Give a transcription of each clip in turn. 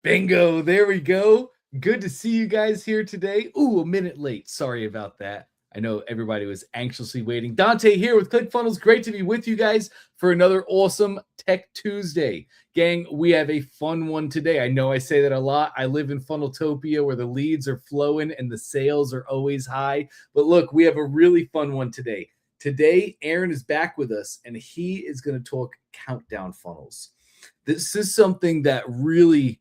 Bingo. There we go. Good to see you guys here today. Ooh, a minute late. Sorry about that. I know everybody was anxiously waiting. Dante here with ClickFunnels. Great to be with you guys for another awesome Tech Tuesday. Gang, we have a fun one today. I know I say that a lot. I live in Funneltopia where the leads are flowing and the sales are always high. But look, we have a really fun one today. Today, Aaron is back with us and he is going to talk countdown funnels. This is something that really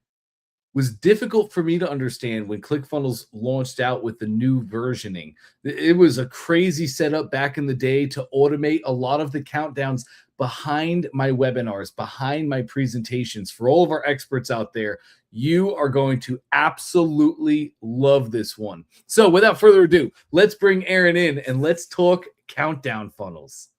was difficult for me to understand when ClickFunnels launched out with the new versioning. It was a crazy setup back in the day to automate a lot of the countdowns behind my webinars, behind my presentations. For all of our experts out there, you are going to absolutely love this one. So without further ado, let's bring Aaron in and let's talk countdown funnels.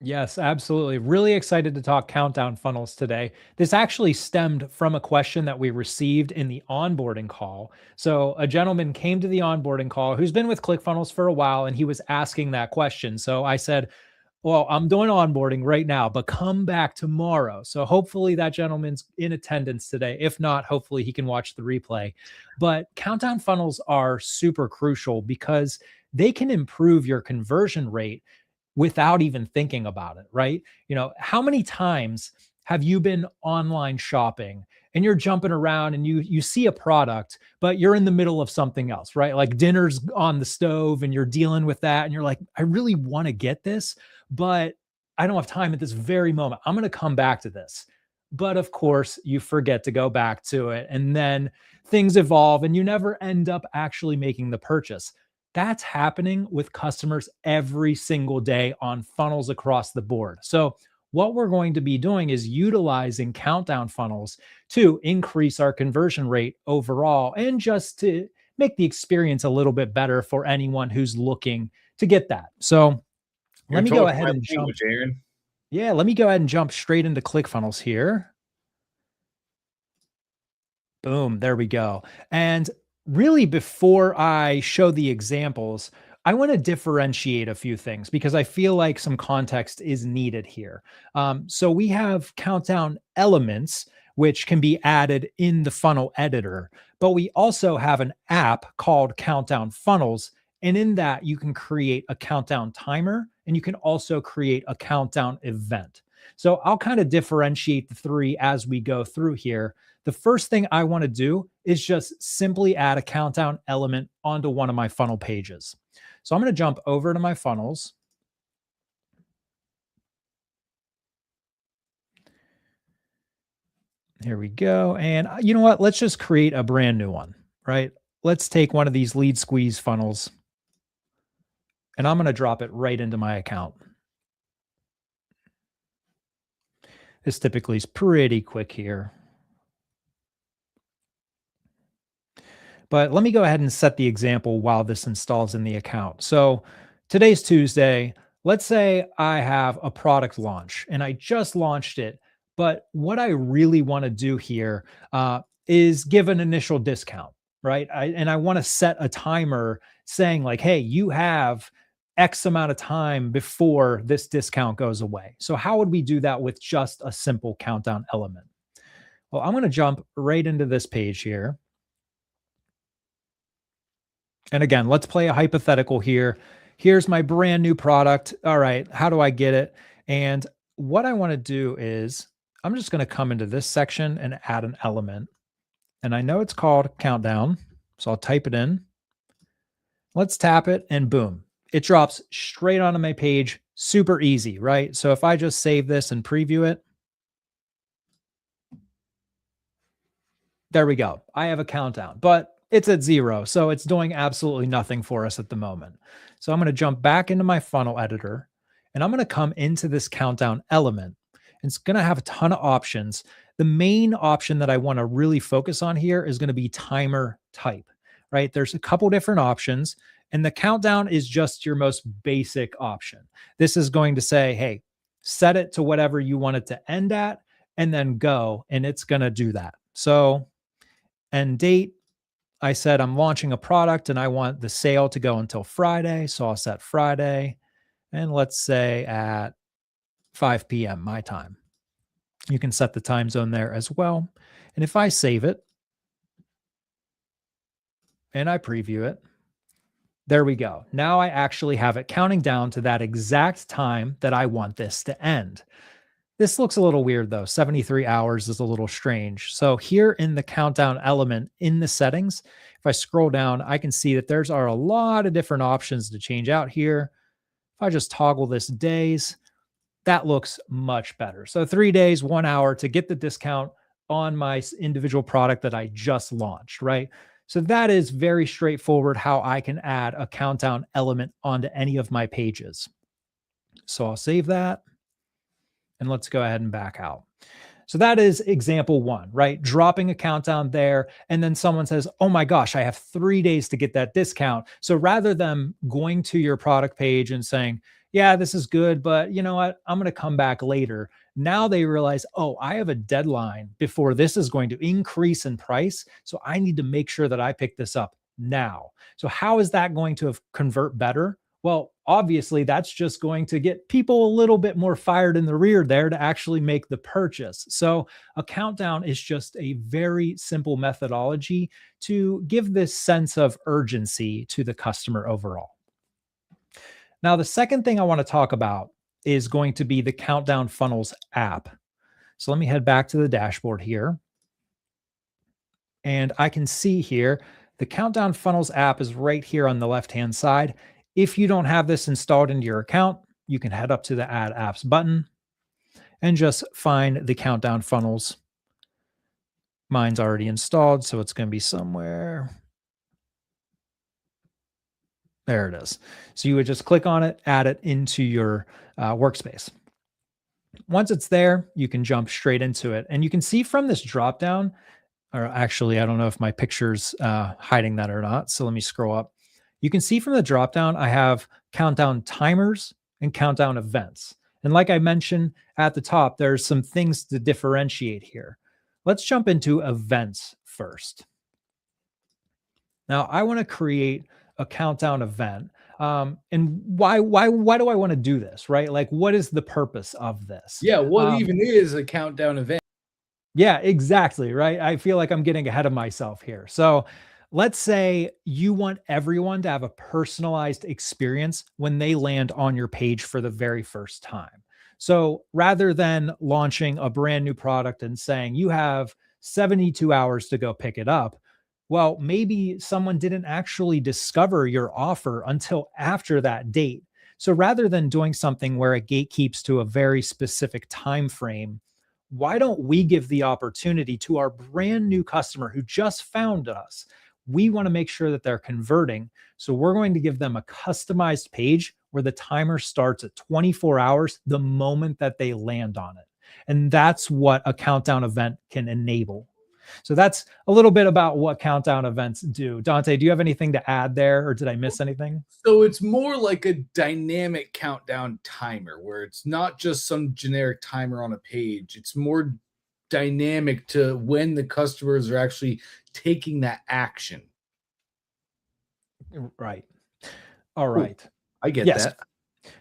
Yes, absolutely. Really excited to talk countdown funnels today. This actually stemmed from a question that we received in the onboarding call. So a gentleman came to the onboarding call who's been with ClickFunnels for a while, and he was asking that question. So I said, well, I'm doing onboarding right now, but come back tomorrow. So hopefully that gentleman's in attendance today. If not, hopefully he can watch the replay. But countdown funnels are super crucial because they can improve your conversion rate without even thinking about it, right? You know, how many times have you been online shopping and you're jumping around and you see a product, but you're in the middle of something else, right? Like dinner's on the stove and you're dealing with that and you're like, I really want to get this, but I don't have time at this very moment. I'm going to come back to this. But of course, you forget to go back to it and then things evolve and you never end up actually making the purchase. That's happening with customers every single day on funnels across the board. So what we're going to be doing is utilizing countdown funnels to increase our conversion rate overall and just to make the experience a little bit better for anyone who's looking to get that. So let me go ahead and jump. Aaron. Yeah, let me go ahead and jump straight into ClickFunnels here. Boom, there we go. And really, before I show the examples, I want to differentiate a few things because I feel like some context is needed here. So we have countdown elements, which can be added in the funnel editor, but we also have an app called Countdown Funnels. And in that, you can create a countdown timer and you can also create a countdown event. So I'll kind of differentiate the three as we go through here. The first thing I want to do is just simply add a countdown element onto one of my funnel pages. So I'm going to jump over to my funnels. Here we go. And you know what? Let's just create a brand new one, right? Let's take one of these lead squeeze funnels and I'm going to drop it right into my account. This typically is pretty quick here. But let me go ahead and set the example while this installs in the account. So today's Tuesday. Let's say I have a product launch and I just launched it. But what I really want to do here is give an initial discount, right? And I want to set a timer saying like, hey, you have X amount of time before this discount goes away. So how would we do that with just a simple countdown element? Well, I'm going to jump right into this page here. And again, let's play a hypothetical here. Here's my brand new product. All right, how do I get it? And what I want to do is I'm just going to come into this section and add an element. And I know it's called countdown. So I'll type it in. Let's tap it and boom, it drops straight onto my page. Super easy, right? So if I just save this and preview it, there we go. I have a countdown, but it's at 0. So it's doing absolutely nothing for us at the moment. So I'm going to jump back into my funnel editor and I'm going to come into this countdown element. It's going to have a ton of options. The main option that I want to really focus on here is going to be timer type, right? There's a couple different options and the countdown is just your most basic option. This is going to say, hey, set it to whatever you want it to end at and then go, and it's going to do that. So end date, I said I'm launching a product and I want the sale to go until Friday. So I'll set Friday and let's say at 5 p.m. my time. You can set the time zone there as well. And if I save it, and I preview it. There we go. Now I actually have it counting down to that exact time that I want this to end. This looks a little weird though. 73 hours is a little strange. So here in the countdown element in the settings, if I scroll down, I can see that there's are a lot of different options to change out here. If I just toggle this days, that looks much better. So 3 days, 1 hour to get the discount on my individual product that I just launched, right? So that is very straightforward how I can add a countdown element onto any of my pages. So I'll save that and let's go ahead and back out. So that is example one, right? Dropping a countdown there. And then someone says, oh my gosh, I have 3 days to get that discount. So rather than going to your product page and saying, yeah, this is good, but you know what? I'm going to come back later. Now they realize, oh, I have a deadline before this is going to increase in price. So I need to make sure that I pick this up now. So how is that going to convert better? Well, obviously, that's just going to get people a little bit more fired in the rear there to actually make the purchase. So, a countdown is just a very simple methodology to give this sense of urgency to the customer overall. Now, the second thing I want to talk about is going to be the Countdown Funnels app. So, let me head back to the dashboard here. And I can see here the Countdown Funnels app is right here on the left-hand side. If you don't have this installed into your account, you can head up to the Add Apps button and just find the Countdown Funnels. Mine's already installed, so it's going to be somewhere. There it is. So you would just click on it, add it into your workspace. Once it's there, you can jump straight into it. And you can see from this dropdown, or actually, I don't know if my picture's hiding that or not. So let me scroll up. You can see from the dropdown, I have countdown timers and countdown events. And like I mentioned at the top, there's some things to differentiate here. Let's jump into events first. Now, I want to create a countdown event. And why do I want to do this, right? Like, what is the purpose of this? Yeah, what even is a countdown event? Yeah, exactly, right? I feel like I'm getting ahead of myself here. So let's say you want everyone to have a personalized experience when they land on your page for the very first time. So rather than launching a brand new product and saying you have 72 hours to go pick it up, well, maybe someone didn't actually discover your offer until after that date. So rather than doing something where it gatekeeps to a very specific time frame, why don't we give the opportunity to our brand new customer who just found us? We want to make sure that they're converting. So we're going to give them a customized page where the timer starts at 24 hours the moment that they land on it. And that's what a countdown event can enable. So that's a little bit about what countdown events do. Dante, do you have anything to add there, or did I miss anything? So it's more like a dynamic countdown timer where it's not just some generic timer on a page. It's more dynamic to when the customers are actually taking that action. Right. All right. Ooh, I get that.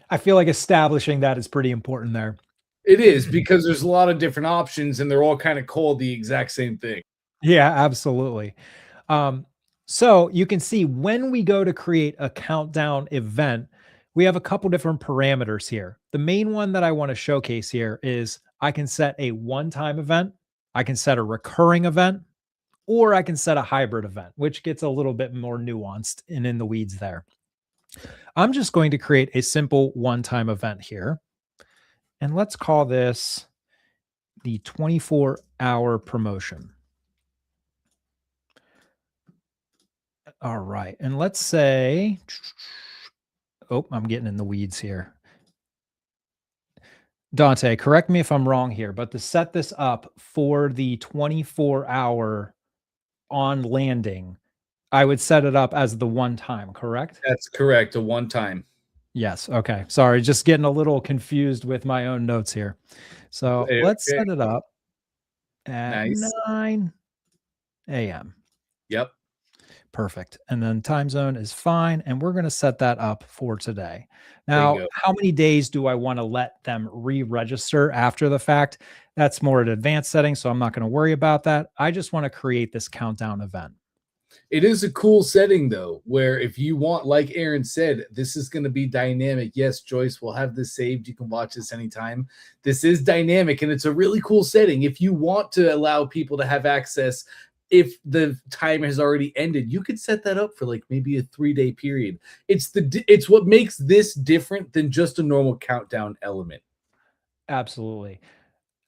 I feel like establishing that is pretty important there. It is, because there's a lot of different options and they're all kind of called the exact same thing. Yeah, absolutely. So you can see when we go to create a countdown event, we have a couple different parameters here. The main one that I want to showcase here is I can set a one-time event, I can set a recurring event, or I can set a hybrid event, which gets a little bit more nuanced and in the weeds there. I'm just going to create a simple one-time event here. And let's call this the 24-hour promotion. All right. And let's say, oh, I'm getting in the weeds here. Dante, correct me if I'm wrong here, but to set this up for the 24-hour on landing, I would set it up as the one time, correct? That's correct. A one time. Yes. Okay. Sorry. Just getting a little confused with my own notes here. So let's set it up at 9 a.m. Yep. Perfect. And then time zone is fine. And we're going to set that up for today. Now, how many days do I want to let them re-register after the fact? That's more an advanced setting, so I'm not going to worry about that. I just want to create this countdown event. It is a cool setting though, where if you want, like Aaron said, this is going to be dynamic. Yes, Joyce will have this saved. You can watch this anytime. This is dynamic and it's a really cool setting. If you want to allow people to have access, if the timer has already ended, you could set that up for like maybe a 3-day period. It's what makes this different than just a normal countdown element. Absolutely.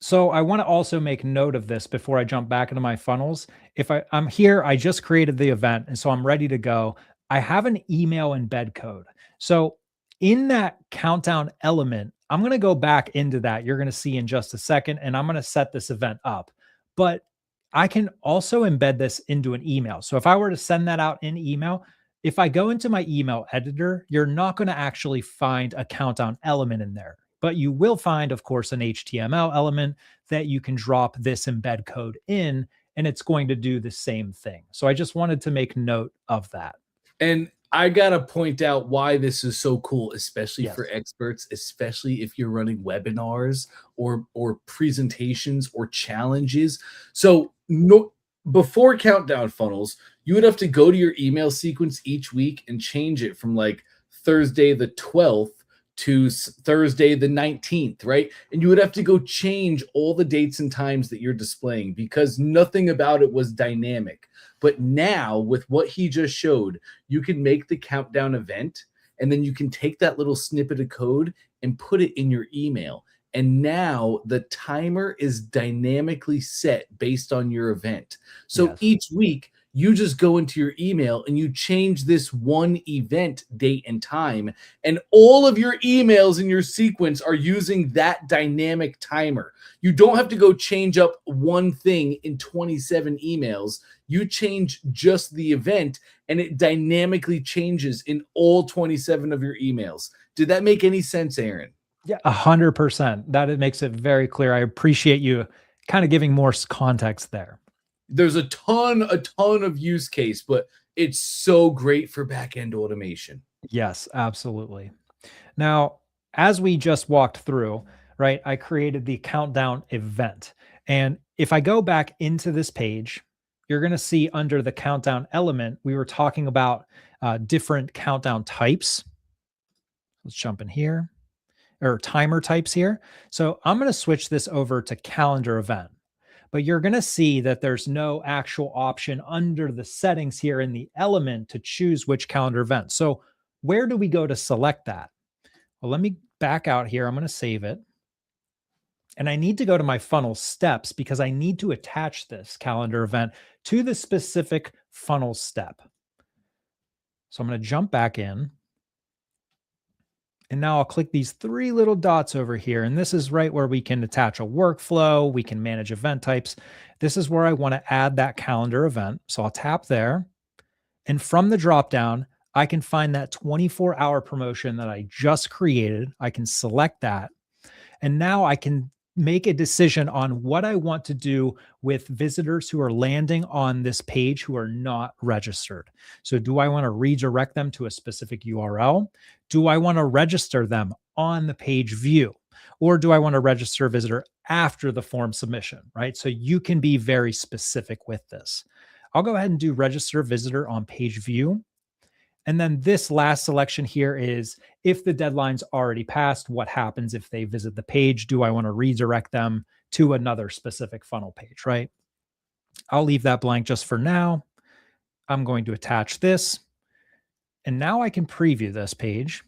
So I want to also make note of this before I jump back into my funnels. If I'm here, I just created the event, and so I'm ready to go. I have an email embed code. So in that countdown element, I'm going to go back into that. You're going to see in just a second, and I'm going to set this event up. But I can also embed this into an email. So if I were to send that out in email, if I go into my email editor, you're not going to actually find a countdown element in there. But you will find, of course, an HTML element that you can drop this embed code in, and it's going to do the same thing. So I just wanted to make note of that. And I gotta point out why this is so cool, especially Yes. for experts, especially if you're running webinars or presentations or challenges. So no, before countdown funnels, you would have to go to your email sequence each week and change it from like Thursday the 12th to Thursday the 19th, right? And you would have to go change all the dates and times that you're displaying because nothing about it was dynamic. But now, with what he just showed, you can make the countdown event and then you can take that little snippet of code and put it in your email. And now the timer is dynamically set based on your event. So Yes. each week, you just go into your email and you change this one event date and time, and all of your emails in your sequence are using that dynamic timer. You don't have to go change up one thing in 27 emails. You change just the event and it dynamically changes in all 27 of your emails. Did that make any sense, Aaron? Yeah, 100%. That it makes it very clear. I appreciate you kind of giving more context there. There's a ton of use case, but it's so great for back-end automation. Yes, absolutely. Now, as we just walked through, right, I created the countdown event. And if I go back into this page, you're going to see under the countdown element, we were talking about different countdown types. Let's jump in here, or timer types here. So I'm going to switch this over to calendar event. But you're going to see that there's no actual option under the settings here in the element to choose which calendar event. So where do we go to select that? Well, let me back out here. I'm going to save it. And I need to go to my funnel steps because I need to attach this calendar event to the specific funnel step. So I'm going to jump back in. And now I'll click these 3 little dots over here. And this is right where we can attach a workflow. We can manage event types. This is where I want to add that calendar event. So I'll tap there. And from the dropdown, I can find that 24-hour promotion that I just created. I can select that. And now I can make a decision on what I want to do with visitors who are landing on this page who are not registered. So do I want to redirect them to a specific URL? Do I want to register them on the page view? Or do I want to register a visitor after the form submission, right? So you can be very specific with this. I'll go ahead and do register visitor on page view. And then this last selection here is if the deadline's already passed, what happens if they visit the page? Do I want to redirect them to another specific funnel page, right? I'll leave that blank just for now. I'm going to attach this. And now I can preview this page.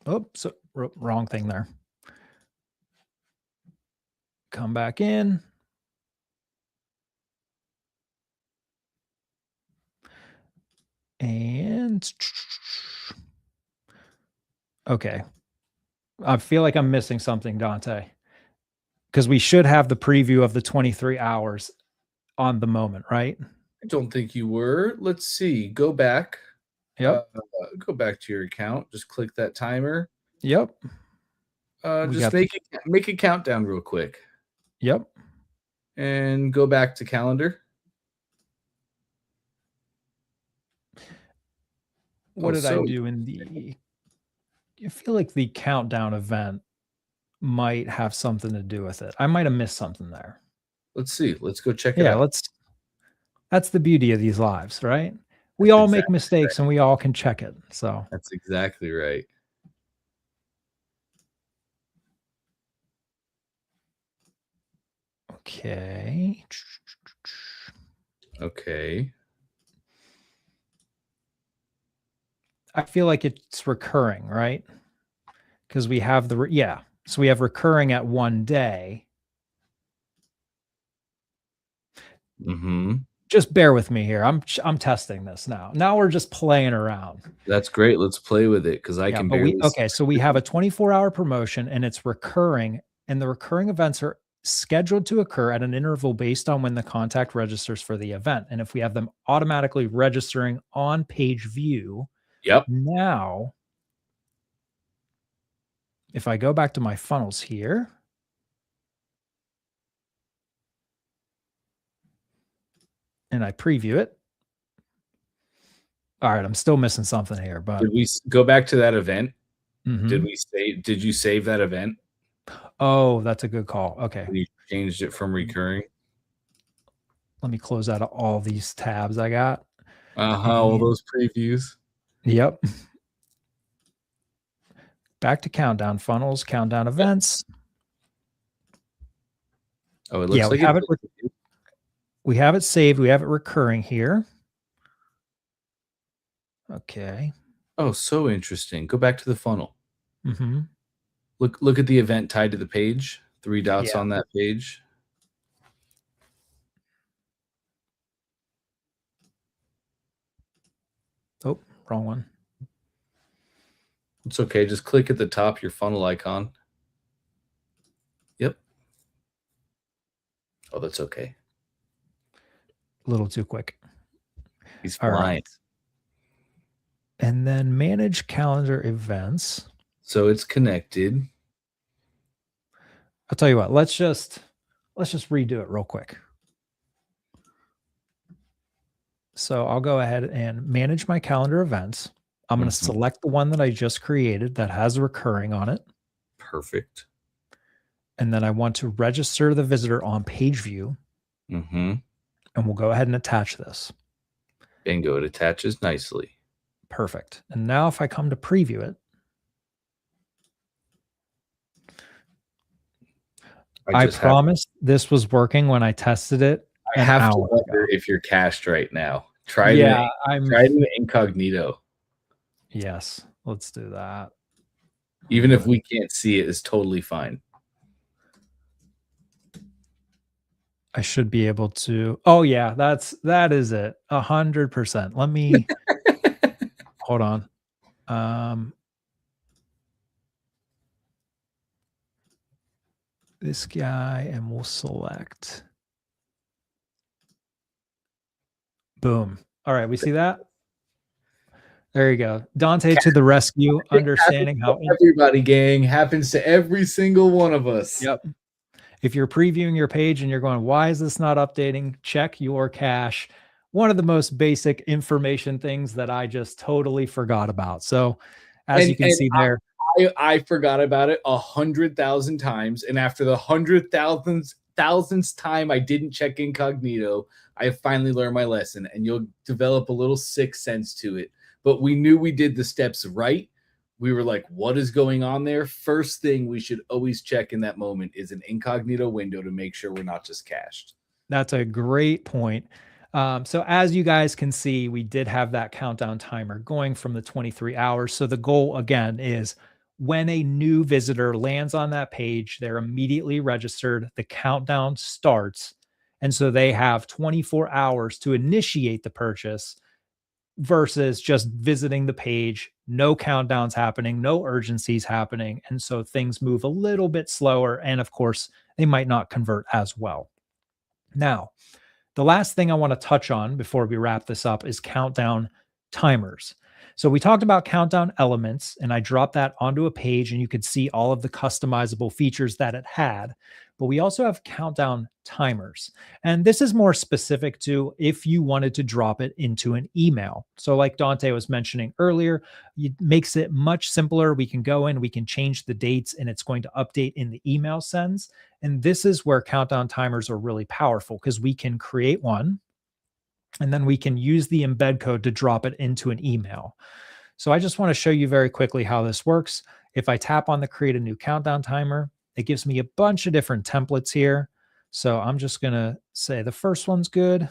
Oops, wrong thing there. Come back in. And okay. I feel like I'm missing something, Dante, because we should have the preview of the 23 hours on the moment, right? I don't think you were. Let's see. Go back. Yep. Go back to your account. Just click that timer. Yep. Just make a countdown real quick. Yep. And go back to calendar. What did I do in the? I feel like the countdown event might have something to do with it. I might have missed something there. Let's see. Let's go check it Yeah, out. That's the beauty of these lives, right? We That's all make exactly mistakes right. and we all can check it. So, That's exactly right. okay. Okay. I feel like it's recurring, right? Because we have yeah. So we have recurring at 1 day. Mm-hmm. Just bear with me here. I'm testing this now. Now we're just playing around. That's great. Let's play with it because I Yeah, can but we barely see okay, so my we have a screen. 24-hour promotion and it's recurring, and the recurring events are scheduled to occur at an interval based on when the contact registers for the event. And if we have them automatically registering on page view, Yep. now if I go back to my funnels here and I preview it. All right, I'm still missing something here, but Did we go back to that event? mhm. Did you save that event? Oh, that's a good call. Okay. We changed it from recurring. Let me close out all these tabs I got. All And those previews. yep. Back to countdown funnels, countdown Yep. events. Oh, it Yeah, looks like it did. we have it saved. We have it recurring here. Okay. Oh, so interesting. Go back to the funnel. Mhm. Look at the event tied to the page. 3 dots Yeah. on that page. Oh, wrong one. It's okay. Just click at the top, your funnel icon. Yep. Oh, that's okay. A little too quick. He's All right. flying. And then manage calendar events. So it's connected. I'll tell you what, let's just redo it real quick. So I'll go ahead and manage my calendar events. I'm going to Mhm. select the one that I just created that has recurring on it. Perfect. And then I want to register the visitor on page view. Mhm. And we'll go ahead and attach this. Bingo. It attaches nicely. Perfect. And now if I come to preview it, I just have promise this was working when I tested it I an have to hour wonder ago. if you're cached right now. Yeah, I'm Try to incognito. yes, let's do that. Even if we can't see it, it's totally fine. I should be able to. Oh yeah, that is it. 100%. Let me hold on. This guy and we'll select. Boom. All right, we see that? There you go. Dante to the rescue, Happens understanding to how everybody, gang. Happens to every single one of us. yep. If you're previewing your page and you're going, why is this not updating? Check your cache. One of the most basic information things that I just totally forgot about. So, as you can And see there, I forgot about it 100,000 times, and after the 100,000th time I didn't check incognito, I finally learned my lesson, and you'll develop a little sixth sense to it. But we knew we did the steps right. We were like, what is going on there? First thing we should always check in that moment is an incognito window to make sure we're not just cached. that's a great point. So, as you guys can see, we did have that countdown timer going from the 23 hours. So, the goal again is when a new visitor lands on that page, they're immediately registered, the countdown starts. And so they have 24 hours to initiate the purchase versus just visiting the page, no countdowns happening, no urgencies happening. And so things move a little bit slower. And of course, they might not convert as well. Now, the last thing I want to touch on before we wrap this up is countdown timers. So we talked about countdown elements, and I dropped that onto a page, and you could see all of the customizable features that it had. But we also have countdown timers. And this is more specific to if you wanted to drop it into an email. So, like Dante was mentioning earlier, it makes it much simpler. We can go in, we can change the dates, and it's going to update in the email sends. And this is where countdown timers are really powerful because we can create one. And then we can use the embed code to drop it into an email. So I just want to show you very quickly how this works. If I tap on the create a new countdown timer, it gives me a bunch of different templates here. So I'm just going to say the first one's good.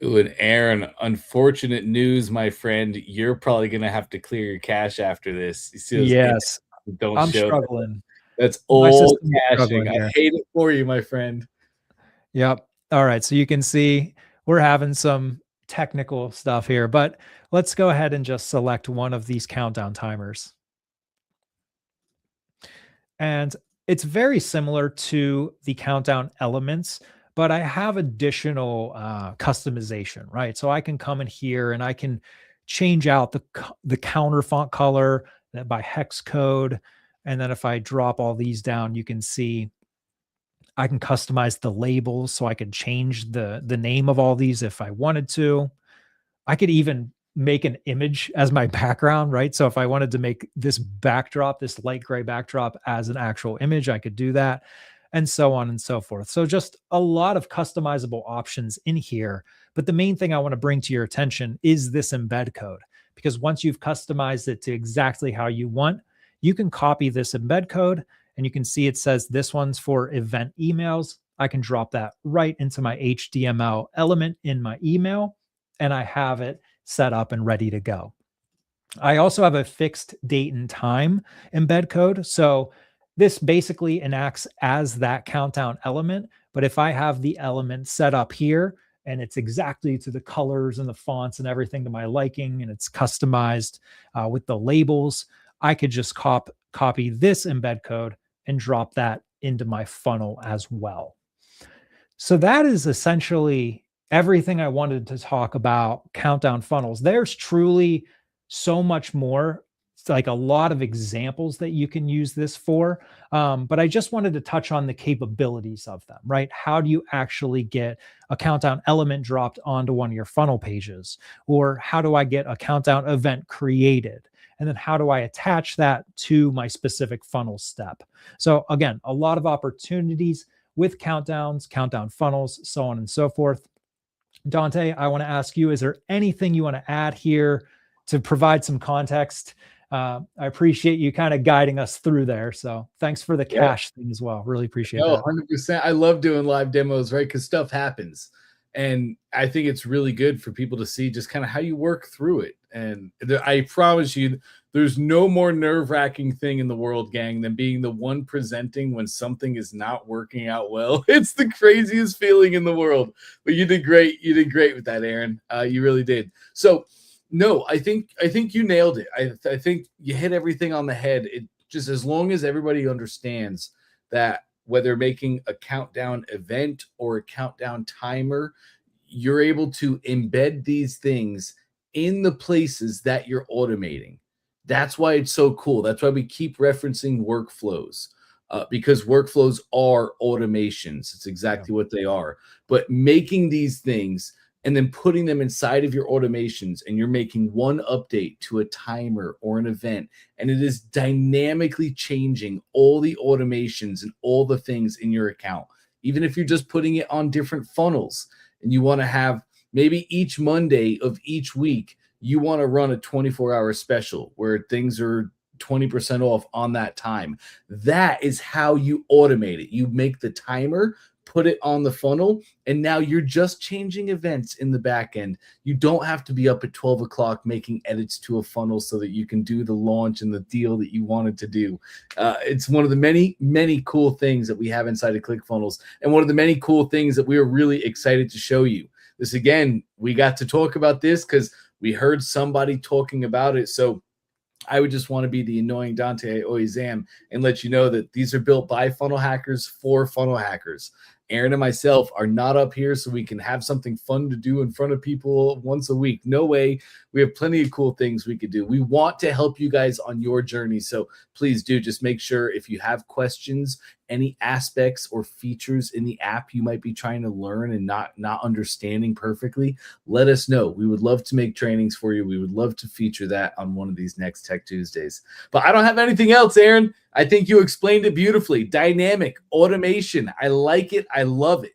Ooh, and Aaron, unfortunate news, my friend. You're probably gonna have to clear your cache after this. You see those Yes, that don't I'm show that. struggling. That's My old system is caching. struggling I here. hate it for you, my friend. Yep. All right. So you can see we're having some technical stuff here, but let's go ahead and just select one of these countdown timers. And it's very similar to the countdown elements, but I have additional customization, right? So I can come in here and I can change out the counter font color by hex code. And then if I drop all these down, you can see I can customize the labels, so I could change the name of all these if I wanted to. I could even make an image as my background, right? So if I wanted to make this backdrop, this light gray backdrop as an actual image, I could do that, and so on and so forth. So just a lot of customizable options in here. But the main thing I want to bring to your attention is this embed code, because once you've customized it to exactly how you want, you can copy this embed code and you can see it says this one's for event emails. I can drop that right into my HTML element in my email, and I have it set up and ready to go. I also have a fixed date and time embed code. So this basically enacts as that countdown element. But if I have the element set up here and it's exactly to the colors and the fonts and everything to my liking, and it's customized with the labels, I could just copy this embed code and drop that into my funnel as well. So that is essentially everything I wanted to talk about countdown funnels. There's truly so much more. It's like a lot of examples that you can use this for. But I just wanted to touch on the capabilities of them, right? How do you actually get a countdown element dropped onto one of your funnel pages? Or how do I get a countdown event created? And then how do I attach that to my specific funnel step? So again, a lot of opportunities with countdowns, countdown funnels, so on and so forth. Dante, I want to ask you, is there anything you want to add here to provide some context? I appreciate you kind of guiding us through there. So thanks for the cache thing as well. Really appreciate No, that. 100%. I love doing live demos, right? Because stuff happens. And I think it's really good for people to see just kind of how you work through it. And I promise you, there's no more nerve-wracking thing in the world, gang, than being the one presenting when something is not working out well. It's the craziest feeling in the world. But you did great. You did great with that, Aaron. You really did. So, no, I think you nailed it. I think you hit everything on the head. It just, as long as everybody understands that whether making a countdown event or a countdown timer, you're able to embed these things in the places that you're automating. That's why it's so cool. That's why we keep referencing workflows, because workflows are automations. It's exactly what they are. But making these things and then putting them inside of your automations, and you're making one update to a timer or an event, and it is dynamically changing all the automations and all the things in your account. Even if you're just putting it on different funnels and you want to have maybe each Monday of each week, you want to run a 24-hour special where things are 20% off on that time. That is how you automate it. You make the timer, put it on the funnel, and now you're just changing events in the back end. You don't have to be up at 12 o'clock making edits to a funnel so that you can do the launch and the deal that you wanted to do. It's one of the many, many cool things that we have inside of ClickFunnels, and one of the many cool things that we are really excited to show you. This, again, we got to talk about this because we heard somebody talking about it. So I would just want to be the annoying Dante I always am and let you know that these are built by funnel hackers for funnel hackers. Aaron and myself are not up here so we can have something fun to do in front of people once a week. No way. We have plenty of cool things we could do. We want to help you guys on your journey. So please do just make sure if you have questions, any aspects or features in the app you might be trying to learn and not understanding perfectly, let us know. We would love to make trainings for you. We would love to feature that on one of these next Tech Tuesdays. But I don't have anything else, Aaron. I think you explained it beautifully. Dynamic automation. I like it. I love it.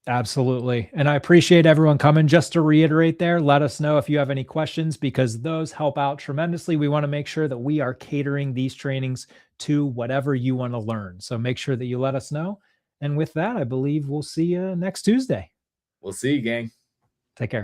Absolutely. And I appreciate everyone coming. Just to reiterate there, let us know if you have any questions, because those help out tremendously. We want to make sure that we are catering these trainings to whatever you want to learn. So make sure that you let us know. And with that, I believe we'll see you next Tuesday. We'll see you, gang. Take care.